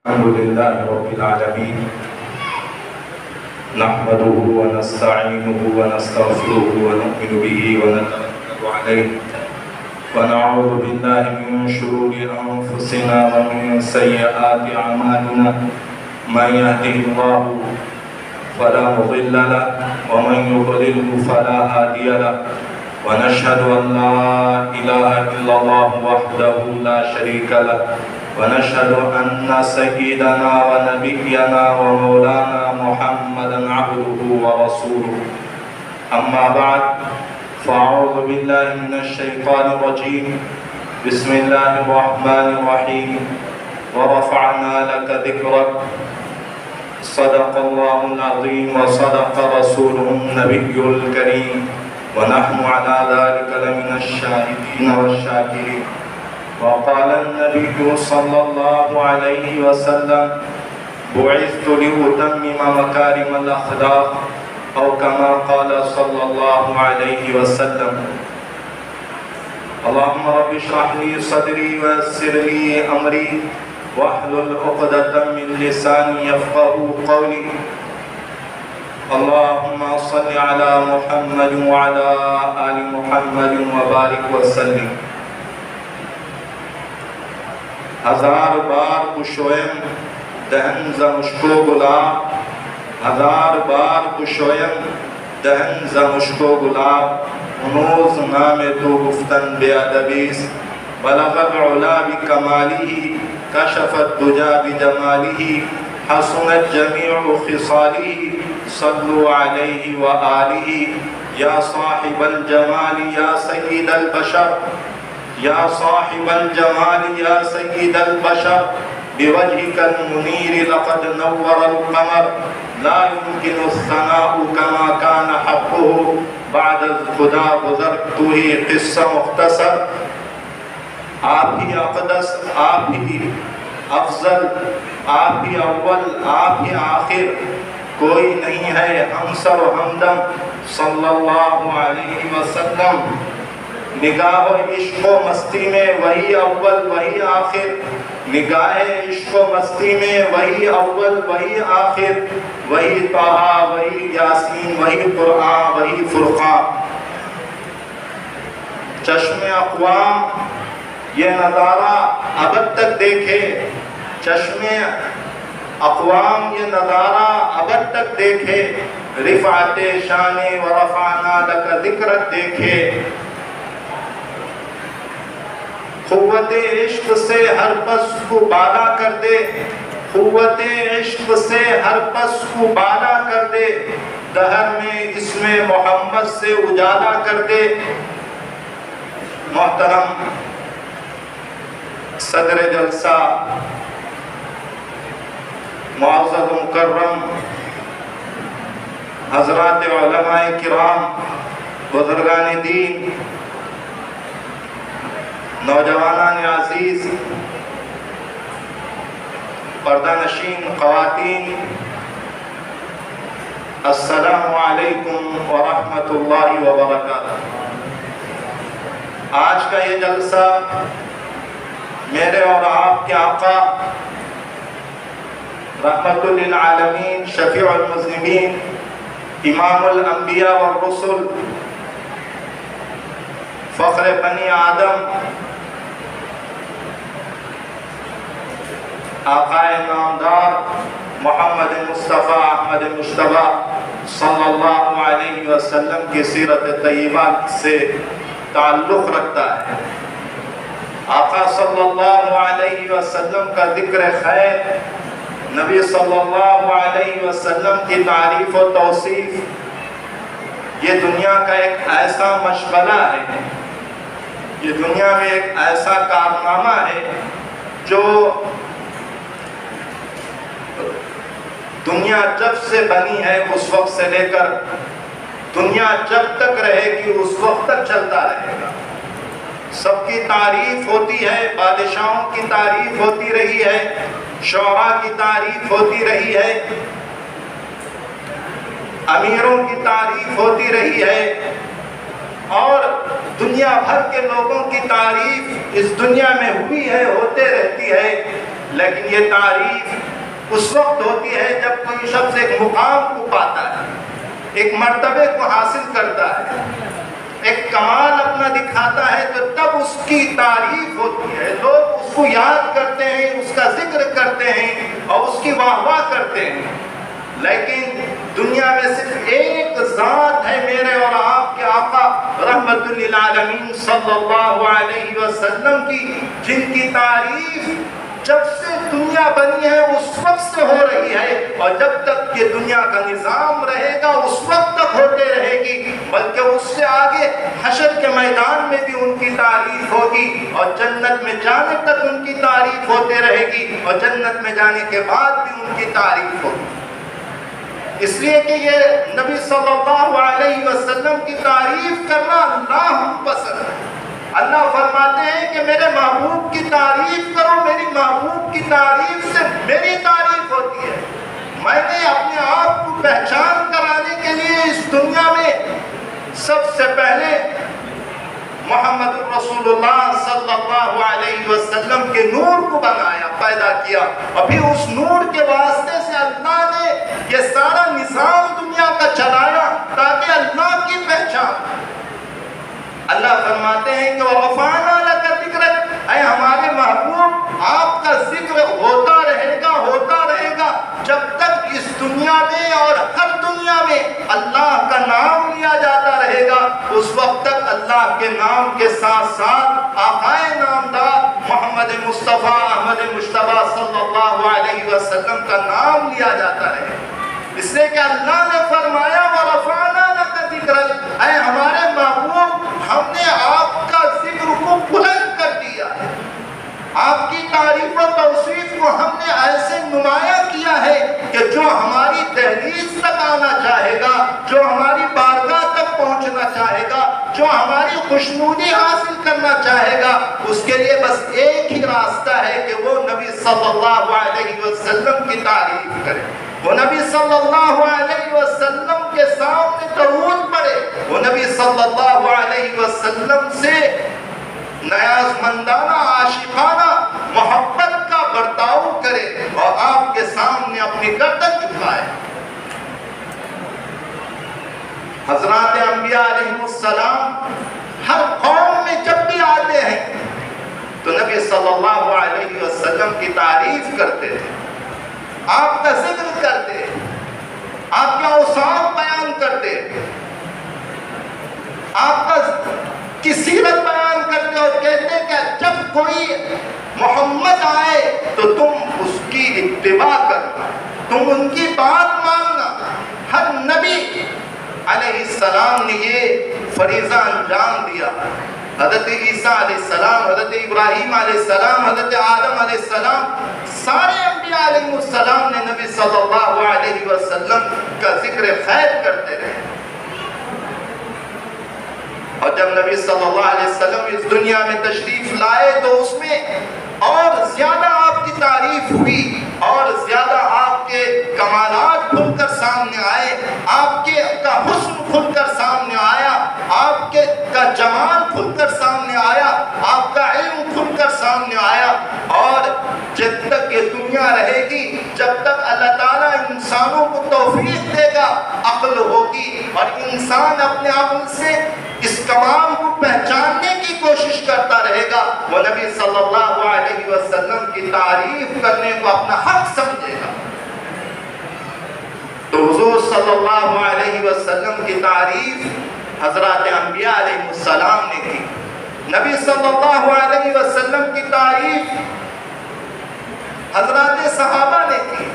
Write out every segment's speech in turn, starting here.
الحمد لله رب العالمين نحمده ونستعينه ونستغفره ونؤمن به ونتوكل عليه ونعوذ بالله من شرور أنفسنا ومن سيئات أعمالنا من يهده الله فلا مضل له ومن يضلل فلا هادي له ونشهد أن لا إله إلا الله وحده لا شريك له ونشهد أن سيدنا ونبينا ومولانا محمدا عبده ورسوله أما بعد فأعوذ بالله من الشيطان الرجيم بسم الله الرحمن الرحيم ورفعنا لك ذكرك صدق الله العظيم وصدق رسوله النبي الكريم ونحن على ذلك لمن الشاهدين والشاكرين وقال النبي صلى الله عليه وسلم بعثت لأتمم مكارم الأخلاق أو كما قال صلى الله عليه وسلم اللهم رب اشرح لي صدري ويسر لي أمري واحلل عقدة من لساني يفقهوا قولي اللهم صل على محمد وعلى آل محمد وبارك وسلم ہزار بار کشویم دہن ز مشکو گلاب ہزار بار کشویم دہن ز مشکو گلاب ہنوز نام تو گفتن بے ادبیس بلغ العلا بکمالہ کشف الدجا بجمالہ حسنت جمیع خصالہ صلوا علیہ وآلہ یا صاحب الجمال یا سید البشر یا صاحب الجمال یا سید البشر بوجهك المنیر لقد نور القمر لا يمكن الثناء كما كان حقه بعد خدا بزرگتوہی قصہ مختصر آپ ہی اقدس آپ ہی افضل آپ ہی اول آپ ہی آخر کوئی نہیں ہے ہمسر و ہمدم صلی اللہ علیہ وسلم نگاہ عشق و مستی میں وہی اول وہی آخر نگاہ عشق و مستی میں وہی اول وہی آخر وہی طٰہٰ وہی یاسین وہی قرآن وہی فرقان چشم اقوام یہ نظارہ ابد تک دیکھے چشم اقوام یہ نظارہ ابد تک دیکھے رفعت شان و رفعنا لک ذکرک دیکھے قوت عشق سے ہر پس کو بالا کر دے قوت عشق سے ہر پس کو بالا کر دے دہر میں اسم محمد سے اجالا کر دے محترم صدر جلسہ معزز مکرم حضرات علماء کرام بزرگان دین نوجوانان عزیز پردہ نشین خواتین السلام علیکم ورحمۃ اللہ وبرکاتہ آج کا یہ جلسہ میرے اور آپ کے آقا رحمت للعالمین شفیع المذنبین امام الانبیاء والرسل فخر بنی آدم آقا نامدار محمد مصطفیٰ احمد مجتبیٰ صلی اللہ علیہ وسلم کی سیرت طیبہ سے تعلق رکھتا ہے آقا صلی اللہ علیہ وسلم کا ذکر خیر نبی صلی اللہ علیہ وسلم کی تعریف و توصیف یہ دنیا کا ایک ایسا مشغلہ ہے یہ دنیا میں ایک ایسا کارنامہ ہے جو دنیا جب سے بنی ہے اس وقت سے لے کر دنیا جب تک رہے گی اس وقت تک چلتا رہے گا سب کی تعریف ہوتی ہے بادشاہوں کی تعریف ہوتی رہی ہے شعراء کی تعریف ہوتی رہی ہے امیروں کی تعریف ہوتی رہی ہے اور دنیا بھر کے لوگوں کی تعریف اس دنیا میں ہوئی ہے ہوتے رہتی ہے لیکن یہ تعریف اس وقت ہوتی ہے جب کوئی شخص ایک مقام کو پاتا ہے، ایک مرتبے کو حاصل کرتا ہے، ایک کمال اپنا دکھاتا ہے، تو تب اس کی تعریف ہوتی ہے، لوگ اس کو یاد کرتے ہیں، اس کا ذکر کرتے ہیں اور اس کی واہ واہ کرتے ہیں۔ لیکن دنیا میں صرف ایک ذات ہے میرے اور آپ کے آقا رحمت للعالمین صلی اللہ علیہ وسلم کی، جن کی تعریف جب سے دنیا بنی ہے اس وقت سے ہو رہی ہے، اور جب تک یہ دنیا کا نظام رہے گا اس وقت تک ہوتے رہے گی، بلکہ اس سے آگے حشر کے میدان میں بھی ان کی تعریف ہوگی، اور جنت میں جانے تک ان کی تعریف ہوتے رہے گی، اور جنت میں جانے کے بعد بھی ان کی تعریف ہوگی۔ اس لیے کہ یہ نبی صلی اللہ علیہ وسلم کی تعریف کرنا اللہ کو پسند ہے۔ اللہ فرماتے ہیں کہ میرے محبوب کی تعریف کرو، میری محبوب کی تعریف سے میری تعریف ہوتی ہے۔ میں نے اپنے آپ کو پہچان کرانے کے لیے اس دنیا میں سب سے پہلے محمد رسول اللہ صلی اللہ علیہ وسلم کے نور کو بنایا، پیدا کیا، اور پھر اس نور کے واسطے سے اللہ نے یہ سارا نظام دنیا کا چلایا تاکہ اللہ کی پہچان۔ اللہ فرماتے ہیں کہ وَرَفَعْنَا لَكَ ذِكْرَكَ، اے ہمارے محبوب آپ کا ذکر ہوتا رہے گا جب تک اس دنیا میں اور ہر دنیا میں اللہ کا نام لیا جاتا رہے گا، اس وقت تک اللہ کے نام کے ساتھ ساتھ آقائے نامدار محمد مصطفیٰ احمد مجتبیٰ صلی اللہ علیہ وسلم کا نام لیا جاتا رہے گا۔ اس لیے کہ اللہ نے فرمایا وَرَفَعْنَا لَكَ ذِكْرَكَ، اے ہمارے محبوب ہم نے آپ کا ذکر کو بلند کر دیا ہے، آپ کی تعریف و توصیف کو ہم نے ایسے نمایاں کیا ہے کہ جو ہماری دہلیز تک آنا چاہے گا، جو ہماری بارگاہ تک پہنچنا چاہے گا، جو ہماری خوشنودی حاصل کرنا چاہے گا، اس کے لیے بس ایک ہی راستہ ہے کہ وہ نبی صلی اللہ علیہ وسلم کی تعریف کرے، وہ نبی صلی اللہ علیہ وسلم کے سامنے درود پڑھے، وہ نبی صلی اللہ علیہ وسلم سے نیاز مندانہ عاشقانہ محبت کا برتاؤ کرے اور آپ کے سامنے اپنی گردن جھکائے۔ حضرات انبیاء علیہ السلام ہر قوم میں جب بھی آتے ہیں تو نبی صلی اللہ علیہ وسلم کی تعریف کرتے تھے، آپ کا ذکر کرتے، آپ کے اوصاف بیان کرتے، آپ کی سیرت بیان کرتے اور کہتے کہ جب کوئی محمد آئے تو تم اس کی اتباع کرنا، تم ان کی بات ماننا۔ ہر نبی علیہ السلام نے یہ فریضہ انجام دیا۔ حضرت عیسیٰ علیہ السلام، حضرت ابراہیم علیہ السلام، حضرت آدم علیہ السلام، سارے انبیاء علیہ السلام نے نبی صلی اللہ علیہ وسلم کا ذکر خیر کرتے رہے۔ اور جب نبی صلی اللہ علیہ وسلم اس دنیا میں تشریف لائے تو اس میں اور زیادہ آپ کی تعریف ہوئی، اور زیادہ آپ کے کمالات کھل کر سامنے آئے، آپ کے کا حسن کھل کر سامنے آیا، آپ کے کا جمال کھل کر سامنے آیا، آپ کا علم کھل کر سامنے آیا۔ اور جب تک یہ دنیا رہے گی، جب تک اللہ تعالیٰ انسانوں کو توفیق دے گا، عقل ہوگی، اور انسان اپنے عقل سے اس کمال کو پہچاننے کی کوشش کرتا رہے گا، وہ نبی صلی اللہ علیہ وسلم کی تعریف کرنے کو اپنا حق سمجھے گا۔ تو حضور صلی اللہ علیہ وسلم کی تعریف حضرات انبیاء علیہ السلام نے کی، نبی صلی اللہ علیہ وسلم کی تعریف حضرات صحابہ نے کی،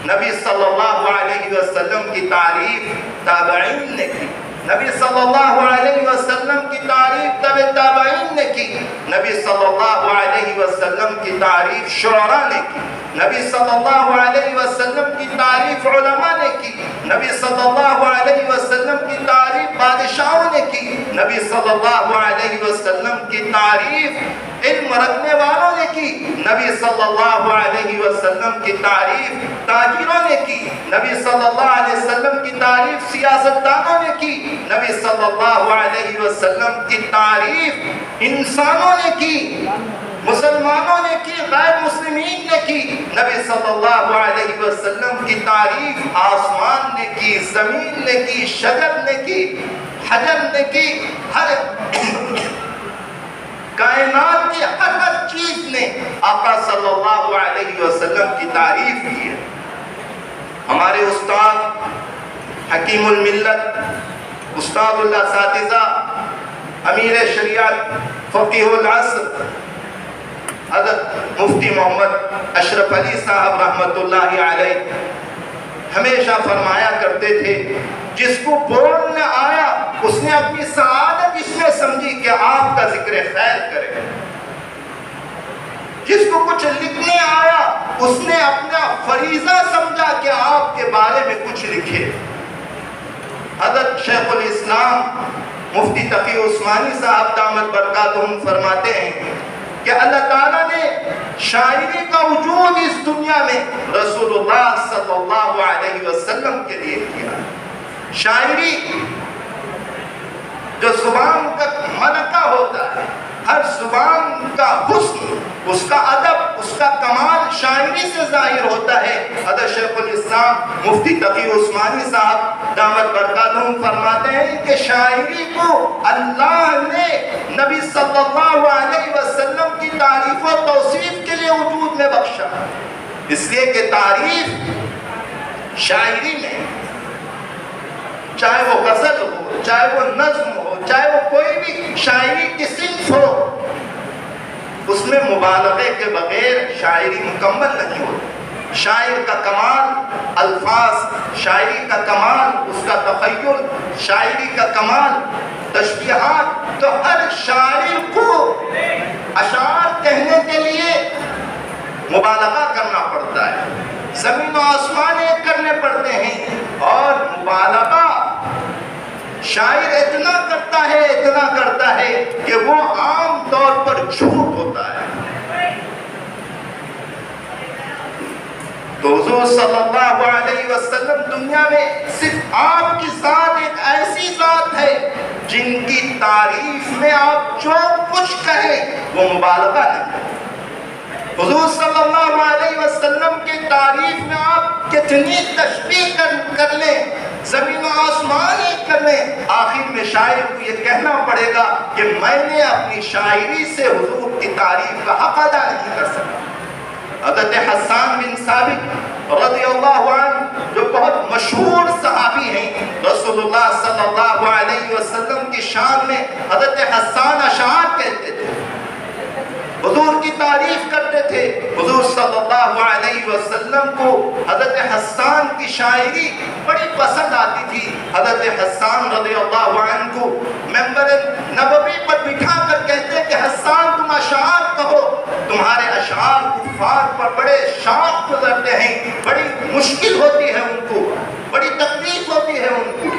نبی صلی اللہ علیہ وسلم کی تعریف تابعین نے کی، نبی صلی اللہ علیہ وسلم کی تعریف تبع تابعین نے کی، نبی صلی اللہ علیہ وسلم کی تعریف شعراء نے کی، نبی صلی اللہ علیہ وسلم کی تعریف علماء نے کی، نبی صلی اللہ علیہ وسلم کی تعریف بادشاہوں نے کی، نبی صلی اللہ علیہ وسلم کی تعریف علم رکھنے والوں نے کی، نبی صلی اللہ علیہ وسلم کی تعریف تاجروں نے کی، نبی صلی اللہ علیہ وسلم کی تعریف سیاستدانوں نے کی، نبی صلی اللہ علیہ وسلم کی تعریف انسانوں نے کی، مسلمانوں نے کی، غیر مسلمین نے کی، نبی صلی اللہ علیہ وسلم کی تعریف آسمان نے کی، زمین نے کی، شجر نے کی، حجر نے کی، ہر کائنات کی ہر چیز نے آقا صلی اللہ علیہ وسلم کی تعریف کی ہے۔ ہمارے استاد حکیم الملت، استاد الاساتذہ، امیر شریعت، فقیہ العصر حضرت مفتی محمد اشرف علی صاحب رحمۃ اللہ علیہ ہمیشہ فرمایا کرتے تھے، جس کو بولنے آیا اس نے اپنی سعادت اس میں سمجھی کہ آپ کا ذکر خیر کرے، جس کو کچھ لکھنے آیا اس نے اپنا فریضہ سمجھا کہ آپ کے بارے میں کچھ لکھے۔ حضرت شیخ الاسلام مفتی تقی عثمانی صاحب دامت برکاتہم فرماتے ہیں کہ اللہ تعالیٰ نے شاعری کا وجود اس دنیا میں رسول اللہ صلی اللہ علیہ وسلم کے لیے کیا۔ شاعری جو زبان کا ملکہ ہوتا ہے، ہر زبان کا حسن، اس کا ادب، اس کا کمال شاعری سے ظاہر ہوتا ہے۔ حضرت شیخ الاسلام مفتی تقی عثمانی صاحب دامت برکاتہم فرماتے ہیں کہ شاعری کو اللہ نے نبی صلی اللہ علیہ وسلم کی تعریف و توصیف کے لیے وجود میں بخشا، اس لیے کہ تعریف شاعری میں چاہے وہ غزل ہو، چاہے وہ نظم ہو، چاہے وہ کوئی بھی شاعری کی صنف ہو، اس میں مبالغے کے بغیر شاعری مکمل نہیں ہوتی۔ شاعر کا کمال الفاظ، شاعری کا کمال اس کا تخیل، شاعری کا کمال تشبیہات۔ تو ہر شاعر کو اشعار کہنے کے لیے مبالغہ کرنا پڑتا ہے، زمین و آسمان ایک کرنے پڑتے ہیں، اور مبالغہ شاعر اتنا کرتا ہے کہ وہ عام طور پر جھوٹ ہوتا ہے۔ تو حضور صلی اللہ علیہ وسلم دنیا میں صرف آپ کی ذات ایک ایسی ذات ہے جن کی تعریف میں آپ جو کچھ کہیں وہ مبالغہ نہیں۔ حضور صلی اللہ علیہ وسلم کی تعریف میں آپ کتنی تشبیہ کر لیں، زمین و آسمان ایک کر لیں، آخر میں شاعر کو یہ کہنا پڑے گا کہ میں نے اپنی شاعری سے حضور کی تعریف کا حق ادا نہیں کر سکا۔ حضرت حسان بن ثابت رضی اللہ عنہ جو بہت مشہور صحابی ہیں، رسول اللہ صلی اللہ علیہ وسلم کی شان میں حضرت حسان اشعار کہتے تھے، حضور کی تعریف کرتے تھے۔ حضور صلی اللہ علیہ وسلم کو حضرت حسان کی شاعری بڑی پسند آتی تھی۔ حضرت حسان رضی اللہ عنہ کو منبر نبوی پر بٹھا کر کہتے کہ حسان تم اشعار کہو، تمہارے اشعار کفار پر بڑے شاق گزرتے ہیں، بڑی مشکل ہوتی ہے ان کو، بڑی تکلیف ہوتی ہے ان کو۔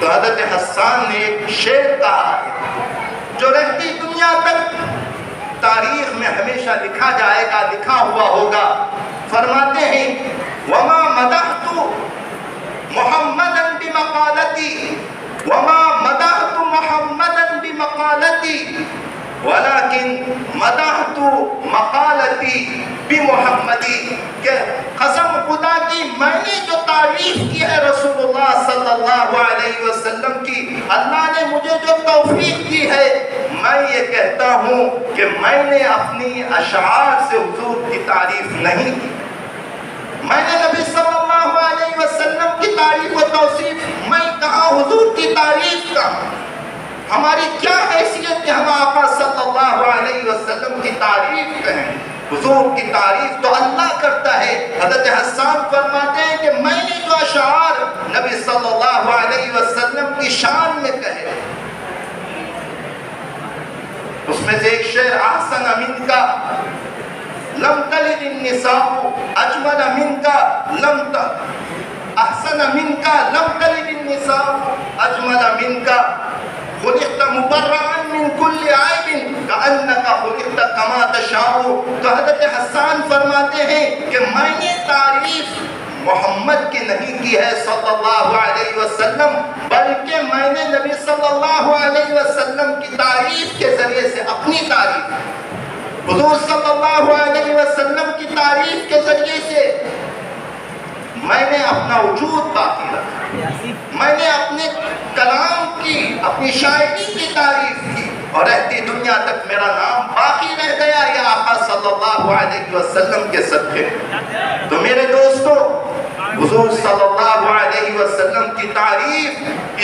تو حضرت حسان نے ایک شعر کہا ہے جو رہتی دنیا تک تاریخ میں ہمیشہ لکھا جائے گا، لکھا ہوا ہوگا۔ فرماتے ہیں وَمَا مَدَحْتُ مُحَمَّدًا بِمَقَالَتِي وَمَا مَدَحْتُ مُحَمَّدًا بِمَقَالَتِي وَلَكِنْ مَدَحْتُ مَقَالَتِي بِمُحَمَّدِي، کہ قسم خدا کی میں نے جو تعریف کی ہے رسول اللہ صلی اللہ علیہ وسلم کی، اللہ نے مجھے جو توفیق کی ہے، میں یہ کہتا ہوں کہ میں نے اپنی اشعار سے حضور کی تعریف نہیں کی، میں نے نبی صلی اللہ علیہ وسلم کی تعریف و توصیف میں کہاں، حضور کی تعریف کہاں؟ ہماری کیا حیثیت کہ ہم آقا صلی اللہ علیہ وسلم کی تعریف کہیں؟ حضور کی تعریف تو اللہ کرتا ہے۔ حضرت حسان فرماتے ہیں کہ میں نے جو اشعار نبی صلی اللہ علیہ وسلم کی شان میں کہے، اس میں سے ایک شعر احسن منک لم تلد النساء اجمل منک لم احسن منک لم تلد النساء اجمل منک خلقت مبرعا من كل عیب کأنک خلقت کما تشاء۔ تو حضرت حسان فرماتے ہیں کہ میں نے تعریف محمد کی نہیں کی ہے صلی اللہ علیہ وسلم، بلکہ میں نے نبی صلی اللہ علیہ وسلم کی تعریف کے ذریعے سے اپنی تعریف حضور صلی اللہ علیہ وسلم کی تعریف کے ذریعے سے میں نے اپنا وجود باقی رکھا، میں نے اپنے کلام کی، اپنی شاعری کی تعریف کی، اور رہتی دنیا تک میرا نام باقی رہ گیا یا آقا صلی اللہ علیہ وسلم کے صدقے۔ تو میرے دوستو، حضور صلی اللہ علیہ وسلم کی تعریف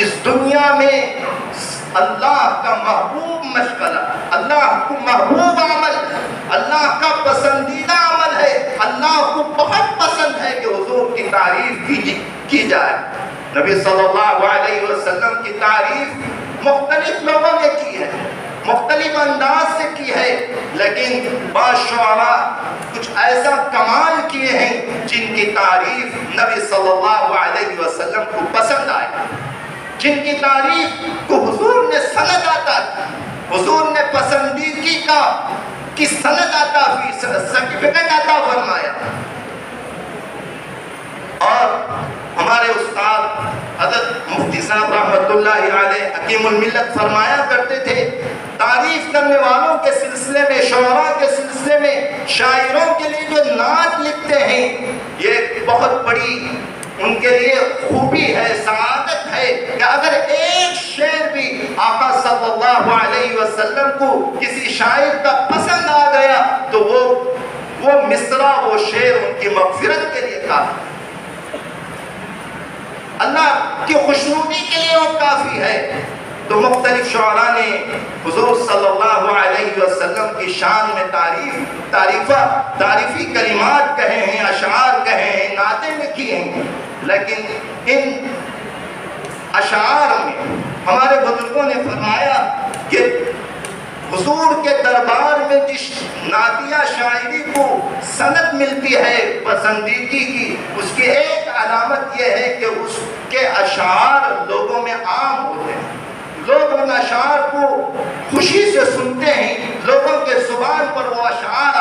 اس دنیا میں اللہ کا محبوب مشغلہ، اللہ کو محبوب عمل، اللہ کا پسندیدہ عمل ہے۔ اللہ کو بہت پسند ہے کہ حضور کی تعریف کی جائے۔ نبی صلی اللہ علیہ وسلم کی تعریف مختلف لوگوں نے کی ہے، مختلف انداز سے کی ہے، لیکن بعض شعراء کچھ ایسا کمال کیے ہیں جن کی تعریف نبی صلی اللہ علیہ وسلم کو پسند آئے، جن کی تعریف کو حضور نے سند عطا کی، حضور نے پسندیدگی کی سند عطا کی، سرٹیفکیٹ عطا فرمایا۔ اور ہمارے استاد حضرت مفتی صاحب رحمت اللہ علیہ حکیم الملت فرمایا کرتے تھے، تعریف کرنے والوں کے سلسلے میں، شعراء کے سلسلے میں، شاعروں کے لیے جو نعت لکھتے ہیں، یہ بہت بڑی ان کے لیے خوبی ہے، سعادت ہے کہ اگر ایک شعر بھی آقا صلی اللہ علیہ وسلم کو کسی شاعر کا پسند آ گیا تو وہ مصرع، وہ شعر ان کی مغفرت کے لیے کافی، اللہ کی خوشنودی کے لیے وہ کافی ہے۔ تو مختلف شعراء نے حضور صلی اللہ علیہ وسلم کی شان میں تعریفی کلمات کہے ہیں، اشعار کہے ہیں، نعتیں لکھی ہیں، لیکن ان اشعار میں ہمارے بزرگوں نے فرمایا کہ حضور کے دربار میں جس نعتیہ شاعری کو سند ملتی ہے پسندیدگی کی، اس کی ایک علامت یہ ہے کہ اس کے اشعار لوگوں میں عام ہوتے ہیں، لوگ ان اشعار کو خوشی سے سنتے ہیں، لوگوں کے زبان پر وہ اشعار